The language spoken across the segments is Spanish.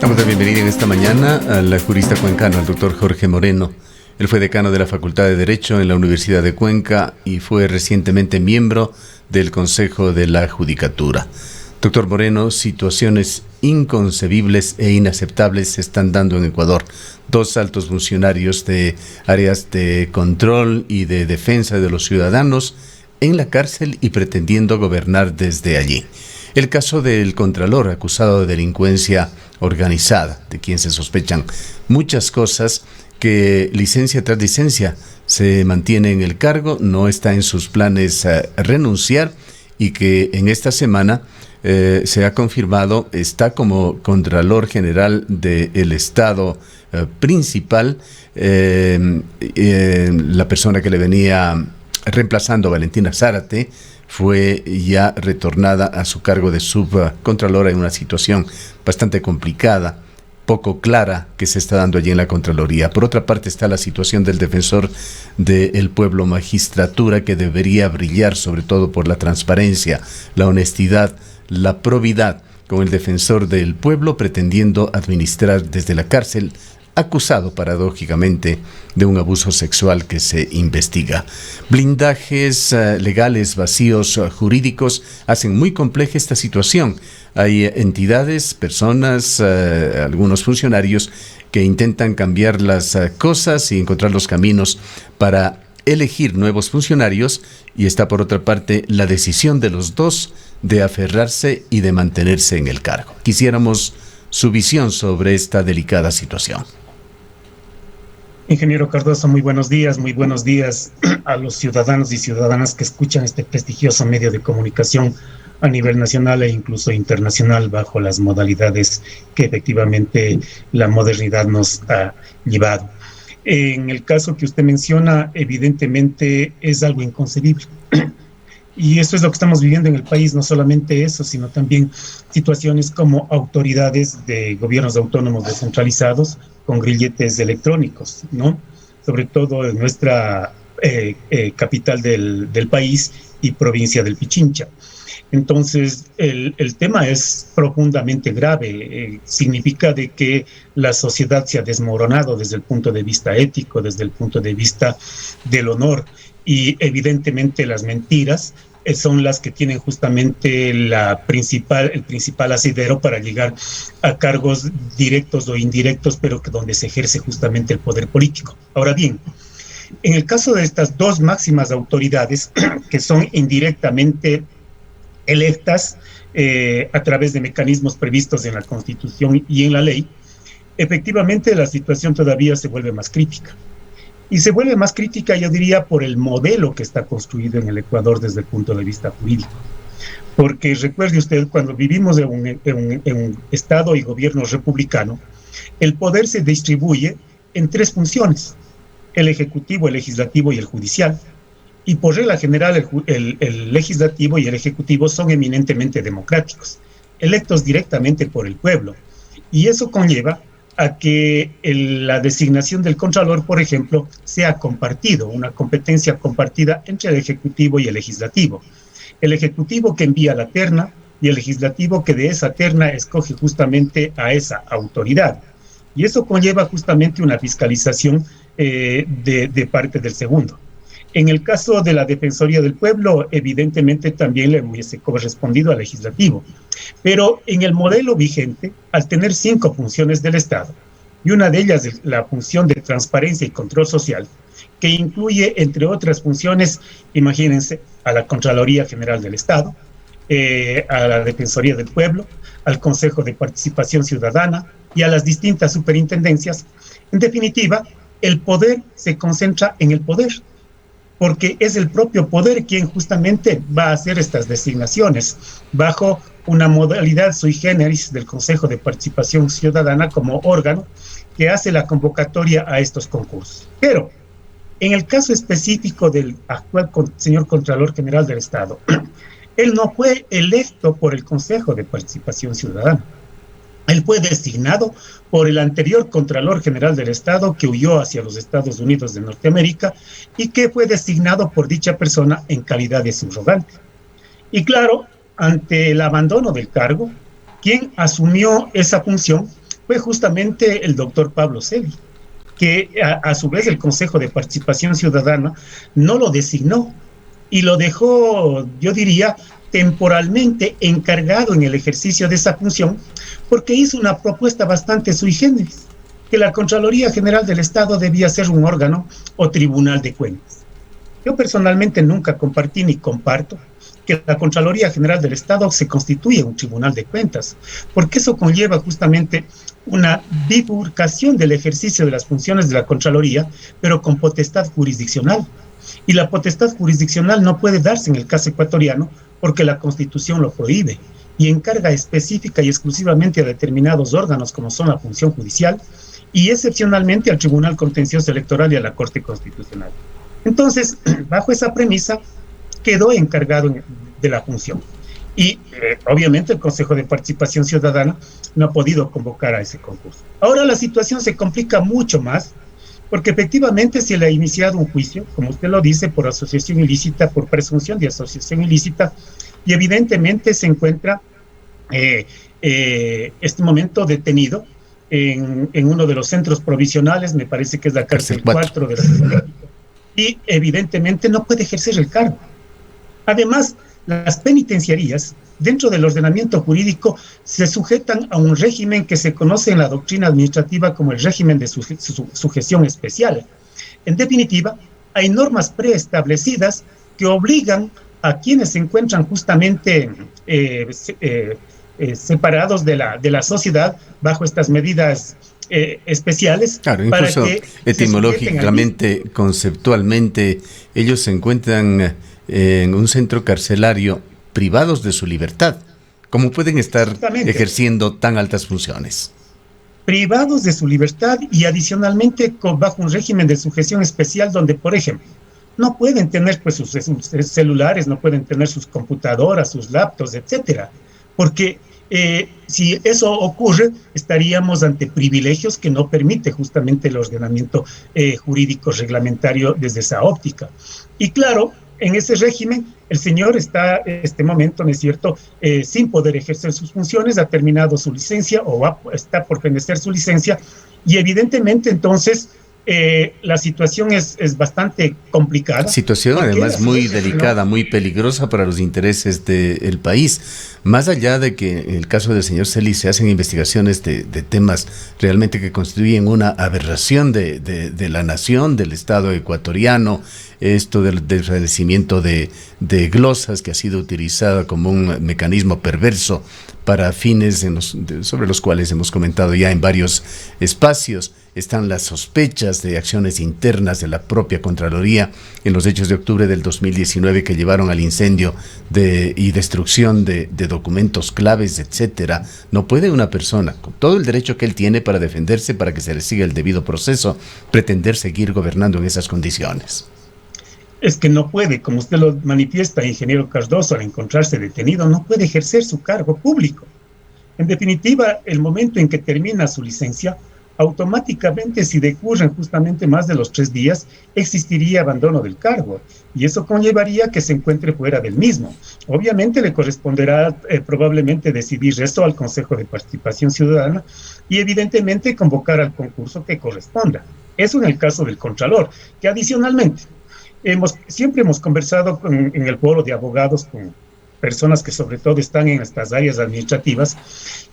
Damos la bienvenida en esta mañana al jurista cuencano, al doctor Jorge Moreno. Él fue decano de la Facultad de Derecho en la Universidad de Cuenca y fue recientemente miembro del Consejo de la Judicatura. Doctor Moreno, situaciones inconcebibles e inaceptables se están dando en Ecuador. 2 altos funcionarios de áreas de control y de defensa de los ciudadanos en la cárcel y pretendiendo gobernar desde allí. El caso del contralor acusado de delincuencia organizada, de quien se sospechan muchas cosas, que licencia tras licencia se mantiene en el cargo, no está en sus planes renunciar, y que en esta semana se ha confirmado está como Contralor General del Estado principal, la persona que le venía reemplazando, Valentina Zárate, fue ya retornada a su cargo de subcontralora en una situación bastante complicada, poco clara, que se está dando allí en la Contraloría. Por otra parte está la situación del defensor del pueblo, magistratura, que debería brillar sobre todo por la transparencia, la honestidad, la probidad, con el defensor del pueblo pretendiendo administrar desde la cárcel, acusado paradójicamente de un abuso sexual que se investiga. Blindajes legales, vacíos jurídicos hacen muy compleja esta situación. Hay entidades, personas, algunos funcionarios que intentan cambiar las cosas y encontrar los caminos para elegir nuevos funcionarios, y está por otra parte la decisión de los dos de aferrarse y de mantenerse en el cargo. Quisiéramos su visión sobre esta delicada situación. Ingeniero Cardoso, muy buenos días a los ciudadanos y ciudadanas que escuchan este prestigioso medio de comunicación a nivel nacional e incluso internacional, bajo las modalidades que efectivamente la modernidad nos ha llevado. En el caso que usted menciona, evidentemente es algo inconcebible. Y eso es lo que estamos viviendo en el país, no solamente eso, sino también situaciones como autoridades de gobiernos autónomos descentralizados con grilletes electrónicos, ¿no? Sobre todo en nuestra capital del país y provincia del Pichincha. Entonces, el tema es profundamente grave. Significa de que la sociedad se ha desmoronado desde el punto de vista ético, desde el punto de vista del honor, y evidentemente las mentiras son las que tienen justamente el principal asidero para llegar a cargos directos o indirectos, pero que donde se ejerce justamente el poder político. Ahora bien, en el caso de estas 2 máximas autoridades que son indirectamente electas a través de mecanismos previstos en la Constitución y en la ley, efectivamente la situación todavía se vuelve más crítica. Y se vuelve más crítica, yo diría, por el modelo que está construido en el Ecuador desde el punto de vista jurídico. Porque recuerde usted, cuando vivimos en un Estado y gobierno republicano, el poder se distribuye en 3 funciones: el ejecutivo, el legislativo y el judicial. Y por regla general, el legislativo y el ejecutivo son eminentemente democráticos, electos directamente por el pueblo. Y eso conlleva a que la designación del contralor, por ejemplo, sea compartido, una competencia compartida entre el ejecutivo y el legislativo. El ejecutivo que envía la terna y el legislativo que de esa terna escoge justamente a esa autoridad. Y eso conlleva justamente una fiscalización de parte del segundo. En el caso de la Defensoría del Pueblo, evidentemente también le hubiese correspondido al legislativo. Pero en el modelo vigente, al tener 5 funciones del Estado, y una de ellas es la función de transparencia y control social, que incluye, entre otras funciones, imagínense, a la Contraloría General del Estado, a la Defensoría del Pueblo, al Consejo de Participación Ciudadana y a las distintas superintendencias. En definitiva, el poder se concentra en el poder, porque es el propio poder quien justamente va a hacer estas designaciones bajo una modalidad sui generis del Consejo de Participación Ciudadana como órgano que hace la convocatoria a estos concursos. Pero en el caso específico del actual señor Contralor General del Estado, él no fue electo por el Consejo de Participación Ciudadana. Él fue designado por el anterior Contralor General del Estado, que huyó hacia los Estados Unidos de Norteamérica y que fue designado por dicha persona en calidad de subrogante. Y claro, ante el abandono del cargo, quien asumió esa función fue justamente el doctor Pablo Celi, que a su vez el Consejo de Participación Ciudadana no lo designó y lo dejó, yo diría, temporalmente encargado en el ejercicio de esa función, porque hizo una propuesta bastante sui generis, que la Contraloría General del Estado debía ser un órgano o tribunal de cuentas. Yo personalmente nunca compartí ni comparto que la Contraloría General del Estado se constituya un tribunal de cuentas, porque eso conlleva justamente una bifurcación del ejercicio de las funciones de la Contraloría, pero con potestad jurisdiccional. Y la potestad jurisdiccional no puede darse en el caso ecuatoriano porque la Constitución lo prohíbe y encarga específica y exclusivamente a determinados órganos como son la función judicial y excepcionalmente al Tribunal Contencioso Electoral y a la Corte Constitucional. Entonces, bajo esa premisa, quedó encargado de la función. Y obviamente el Consejo de Participación Ciudadana no ha podido convocar a ese concurso. Ahora la situación se complica mucho más, porque efectivamente se le ha iniciado un juicio, como usted lo dice, por asociación ilícita, por presunción de asociación ilícita, y evidentemente se encuentra este momento detenido en uno de los centros provisionales, me parece que es la cárcel 4 de la ciudad, y evidentemente no puede ejercer el cargo. Además, las penitenciarías, dentro del ordenamiento jurídico, se sujetan a un régimen que se conoce en la doctrina administrativa como el régimen de sujeción especial. En definitiva, hay normas preestablecidas que obligan a quienes se encuentran justamente separados de la sociedad bajo estas medidas especiales. Claro, incluso para que etimológicamente, conceptualmente, ellos se encuentran en un centro carcelario privados de su libertad. ¿Cómo pueden estar ejerciendo tan altas funciones? Privados de su libertad y adicionalmente bajo un régimen de sujeción especial donde, por ejemplo, no pueden tener pues sus celulares, no pueden tener sus computadoras, sus laptops, etcétera, porque si eso ocurre, estaríamos ante privilegios que no permite justamente el ordenamiento jurídico reglamentario desde esa óptica. Y claro, en ese régimen, el señor está en este momento, ¿no es cierto?, sin poder ejercer sus funciones, ha terminado su licencia o está por fenecer su licencia, y evidentemente entonces la situación es bastante complicada. Situación además muy delicada, muy peligrosa para los intereses del país. Más allá de que en el caso del señor Celi se hacen investigaciones de temas realmente que constituyen una aberración de la nación, del Estado ecuatoriano, esto del desvanecimiento de glosas que ha sido utilizada como un mecanismo perverso para fines sobre los cuales hemos comentado ya en varios espacios. Están las sospechas de acciones internas de la propia Contraloría en los hechos de octubre del 2019 que llevaron al incendio y destrucción de documentos claves, etcétera. No puede una persona, con todo el derecho que él tiene para defenderse, para que se le siga el debido proceso, pretender seguir gobernando en esas condiciones. Es que no puede, como usted lo manifiesta, ingeniero Cardoso, al encontrarse detenido, no puede ejercer su cargo público. En definitiva, el momento en que termina su licencia, automáticamente, si decurren justamente más de los 3 días, existiría abandono del cargo, y eso conllevaría que se encuentre fuera del mismo. Obviamente le corresponderá probablemente decidir eso al Consejo de Participación Ciudadana y evidentemente convocar al concurso que corresponda. Eso en el caso del Contralor, que adicionalmente siempre hemos conversado en el foro de abogados con personas que sobre todo están en estas áreas administrativas,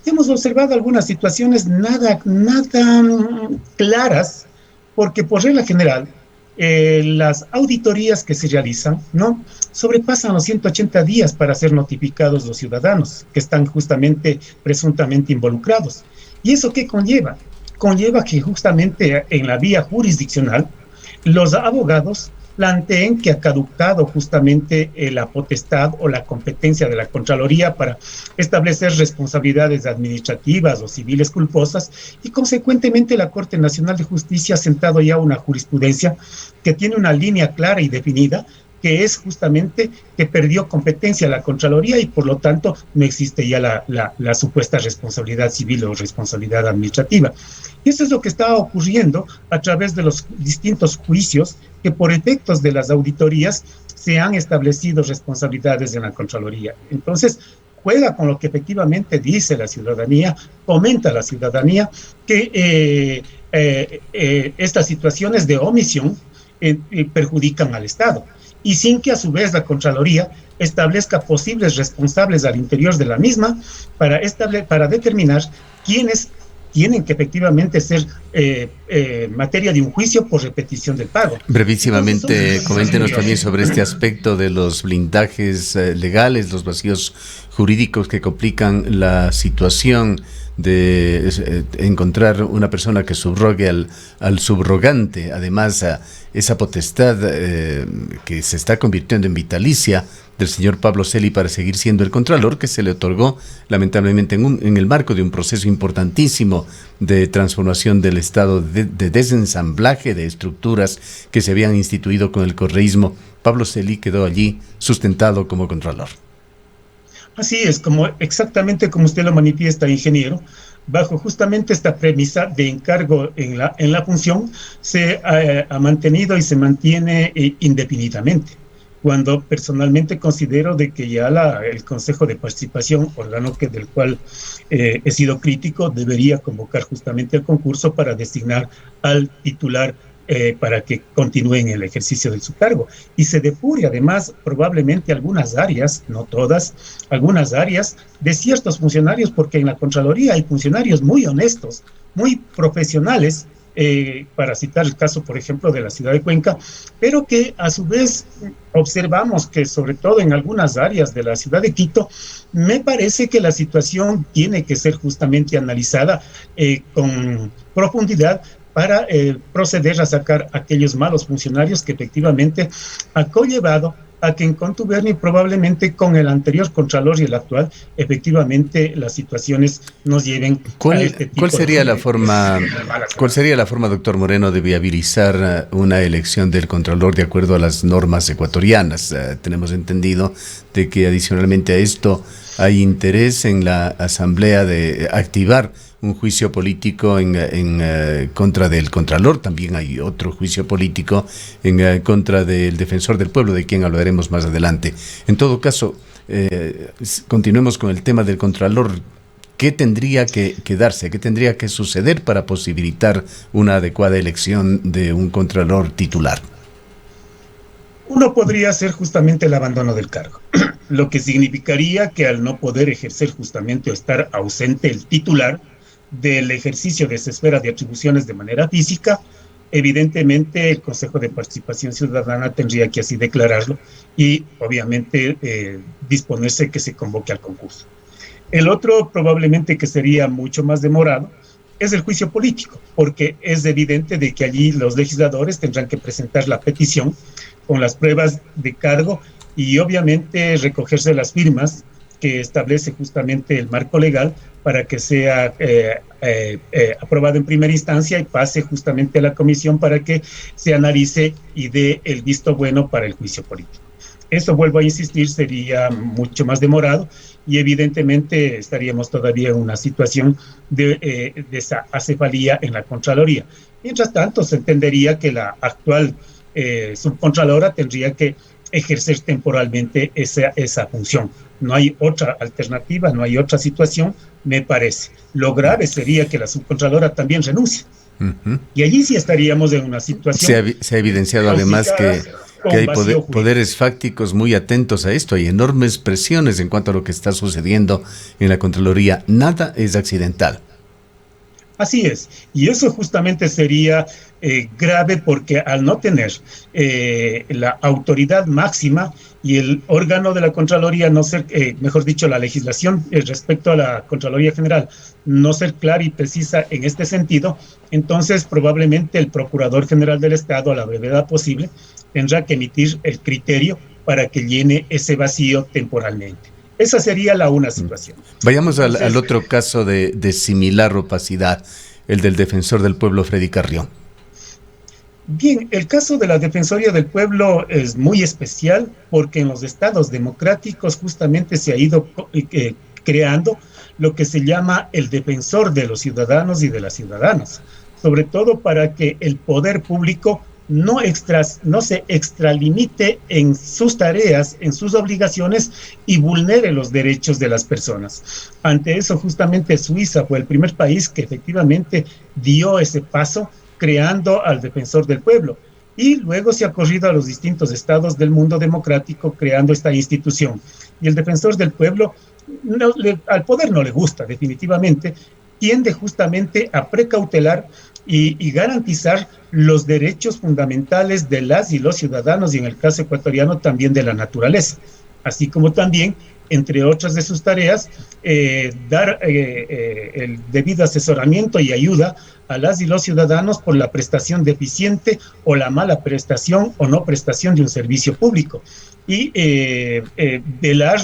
y hemos observado algunas situaciones nada claras, porque por regla general, las auditorías que se realizan, ¿no?, sobrepasan los 180 días para ser notificados los ciudadanos que están justamente, presuntamente involucrados. ¿Y eso qué conlleva? Conlleva que justamente en la vía jurisdiccional, los abogados planteen que ha caducado justamente la potestad o la competencia de la Contraloría para establecer responsabilidades administrativas o civiles culposas, y consecuentemente la Corte Nacional de Justicia ha sentado ya una jurisprudencia que tiene una línea clara y definida, que es justamente que perdió competencia la Contraloría y por lo tanto no existe ya la supuesta responsabilidad civil o responsabilidad administrativa. Y eso es lo que está ocurriendo a través de los distintos juicios que por efectos de las auditorías se han establecido responsabilidades en la Contraloría. Entonces, juega con lo que efectivamente dice la ciudadanía, comenta la ciudadanía que estas situaciones de omisión perjudican al Estado, y sin que a su vez la Contraloría establezca posibles responsables al interior de la misma para determinar quiénes tienen que efectivamente ser materia de un juicio por repetición del pago. Brevísimamente, coméntenos también sobre este aspecto de los blindajes legales, los vacíos jurídicos que complican la situación de encontrar una persona que subrogue al subrogante. Además, esa potestad que se está convirtiendo en vitalicia del señor Pablo Celi para seguir siendo el contralor, que se le otorgó lamentablemente en el marco de un proceso importantísimo de transformación del Estado, de desensamblaje de estructuras que se habían instituido con el correísmo. Pablo Celi quedó allí sustentado como contralor. Así es, exactamente como usted lo manifiesta, ingeniero. Bajo justamente esta premisa de encargo en la función, se ha mantenido y se mantiene indefinidamente, cuando personalmente considero de que ya el Consejo de Participación, órgano del cual he sido crítico, debería convocar justamente el concurso para designar al titular para que continúe en el ejercicio de su cargo. Y se depure además probablemente algunas áreas, no todas, algunas áreas de ciertos funcionarios, porque en la Contraloría hay funcionarios muy honestos, muy profesionales, para citar el caso, por ejemplo, de la ciudad de Cuenca, pero que a su vez observamos que sobre todo en algunas áreas de la ciudad de Quito, me parece que la situación tiene que ser justamente analizada con profundidad para proceder a sacar aquellos malos funcionarios que efectivamente han conllevado a que en contubernio probablemente con el anterior contralor y el actual, efectivamente las situaciones nos lleven a este tipo ¿Cuál sería la forma, doctor Moreno, de viabilizar una elección del contralor de acuerdo a las normas ecuatorianas? Tenemos entendido de que adicionalmente a esto hay interés en la Asamblea de activar un juicio político en contra del Contralor. También hay otro juicio político en contra del Defensor del Pueblo, de quien hablaremos más adelante. En todo caso, continuemos con el tema del Contralor. ¿Qué tendría que darse? ¿Qué tendría que suceder para posibilitar una adecuada elección de un Contralor titular? Uno podría ser justamente el abandono del cargo, lo que significaría que al no poder ejercer justamente o estar ausente el titular del ejercicio de esa esfera de atribuciones de manera física, evidentemente el Consejo de Participación Ciudadana tendría que así declararlo y obviamente disponerse que se convoque al concurso. El otro probablemente que sería mucho más demorado es el juicio político, porque es evidente de que allí los legisladores tendrán que presentar la petición con las pruebas de cargo y obviamente recogerse las firmas que establece justamente el marco legal para que sea aprobado en primera instancia y pase justamente a la comisión para que se analice y dé el visto bueno para el juicio político. Eso, vuelvo a insistir, sería mucho más demorado y evidentemente estaríamos todavía en una situación de esa acefalía en la Contraloría. Mientras tanto, se entendería que la actual subcontralora tendría que ejercer temporalmente esa función. No hay otra alternativa, no hay otra situación, me parece. Lo grave sería que la subcontralora también renuncie. Y allí sí estaríamos en una situación... Se ha evidenciado además que hay poderes fácticos muy atentos a esto. Hay enormes presiones en cuanto a lo que está sucediendo en la Contraloría. Nada es accidental. Así es, y eso justamente sería grave porque al no tener la autoridad máxima y el órgano de la Contraloría no ser, mejor dicho, la legislación respecto a la Contraloría General no ser clara y precisa en este sentido, entonces probablemente el Procurador General del Estado a la brevedad posible tendrá que emitir el criterio para que llene ese vacío temporalmente. Esa sería una situación. Vayamos al otro caso de similar opacidad, el del Defensor del Pueblo, Freddy Carrión. Bien, el caso de la Defensoría del Pueblo es muy especial porque en los estados democráticos justamente se ha ido creando lo que se llama el defensor de los ciudadanos y de las ciudadanas, sobre todo para que el poder público no se extralimite en sus tareas, en sus obligaciones y vulnere los derechos de las personas. Ante eso, justamente Suiza fue el primer país que efectivamente dio ese paso, creando al Defensor del Pueblo. Y luego se ha corrido a los distintos estados del mundo democrático creando esta institución. Y el Defensor del Pueblo, al poder no le gusta definitivamente, tiende justamente a precautelar y garantizar los derechos fundamentales de las y los ciudadanos, y en el caso ecuatoriano también de la naturaleza, así como también, entre otras de sus tareas, dar el debido asesoramiento y ayuda a las y los ciudadanos por la prestación deficiente o la mala prestación o no prestación de un servicio público. Y velar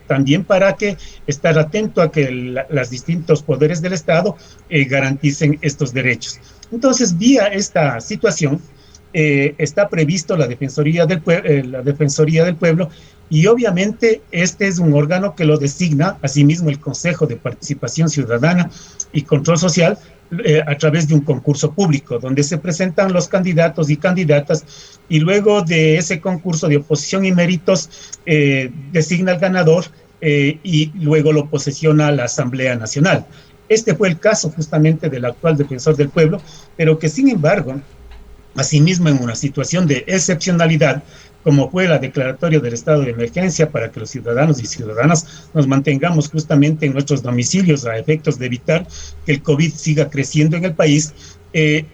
también para que estar atento a que los distintos poderes del Estado garanticen estos derechos. Entonces, vía esta situación, está previsto la Defensoría del Pueblo, y obviamente este es un órgano que lo designa asimismo el Consejo de Participación Ciudadana y Control Social, a través de un concurso público, donde se presentan los candidatos y candidatas, y luego de ese concurso de oposición y méritos, designa al ganador y luego lo posesiona la Asamblea Nacional. Este fue el caso justamente del actual Defensor del Pueblo, pero que sin embargo, asimismo en una situación de excepcionalidad, como fue la declaratoria del estado de emergencia para que los ciudadanos y ciudadanas nos mantengamos justamente en nuestros domicilios a efectos de evitar que el COVID siga creciendo en el país,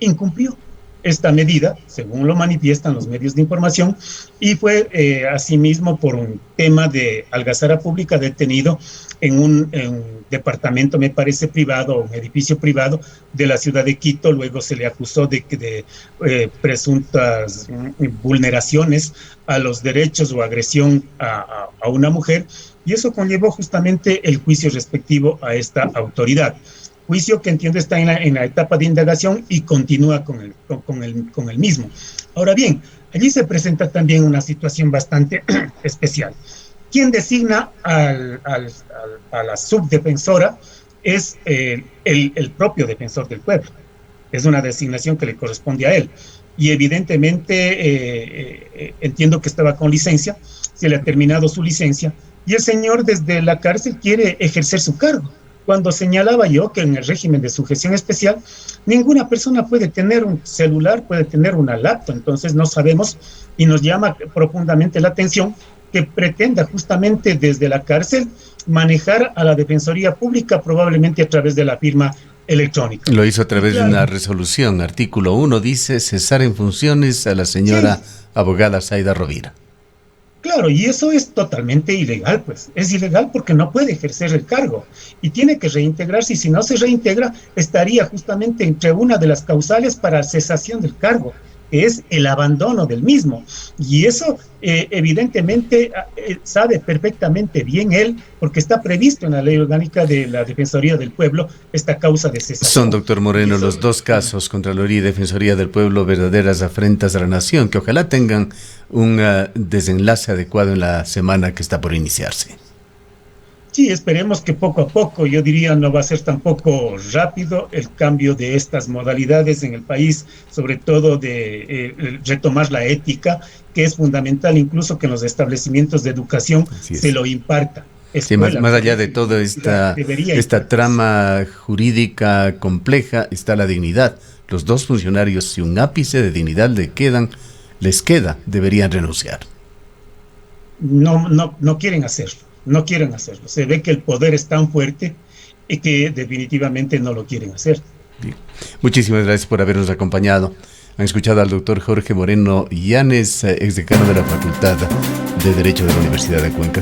incumplió esta medida, según lo manifiestan los medios de información, y fue asimismo por un tema de algazara pública detenido en un departamento, me parece privado, un edificio privado de la ciudad de Quito. Luego se le acusó de presuntas vulneraciones a los derechos o agresión a una mujer, y eso conllevó justamente el juicio respectivo a esta autoridad. Juicio que entiendo está en la etapa de indagación y continúa con el mismo. Ahora bien, allí se presenta también una situación bastante especial. Quien designa a la subdefensora es el propio Defensor del Pueblo. Es una designación que le corresponde a él. Y evidentemente entiendo que estaba con licencia, se le ha terminado su licencia, y el señor desde la cárcel quiere ejercer su cargo. Cuando señalaba yo que en el régimen de sujeción especial, ninguna persona puede tener un celular, puede tener una laptop. Entonces no sabemos, y nos llama profundamente la atención que pretenda justamente desde la cárcel manejar a la Defensoría Pública, probablemente a través de la firma electrónica. Lo hizo a través de una resolución. Artículo 1 dice cesar en funciones a la señora abogada Zaida Rovira. Claro, y eso es totalmente ilegal, pues. Es ilegal porque no puede ejercer el cargo y tiene que reintegrarse, y si no se reintegra, estaría justamente entre una de las causales para cesación del cargo, que es el abandono del mismo. Y eso evidentemente sabe perfectamente bien él, porque está previsto en la ley orgánica de la Defensoría del Pueblo esta causa de cesación. Son, doctor Moreno, los dos casos, Contraloría y Defensoría del Pueblo, verdaderas afrentas a la nación, que ojalá tengan un desenlace adecuado en la semana que está por iniciarse. Sí, esperemos que poco a poco, yo diría no va a ser tampoco rápido el cambio de estas modalidades en el país, sobre todo de retomar la ética, que es fundamental incluso que en los establecimientos de educación se lo imparta. Sí, más allá de toda esta trama jurídica compleja está la dignidad. Los dos funcionarios, si un ápice de dignidad les queda, deberían renunciar. No quieren hacerlo. No quieren hacerlo. Se ve que el poder es tan fuerte y que definitivamente no lo quieren hacer. Bien. Muchísimas gracias por habernos acompañado. Han escuchado al doctor Jorge Moreno Llanes, exdecano de la Facultad de Derecho de la Universidad de Cuenca.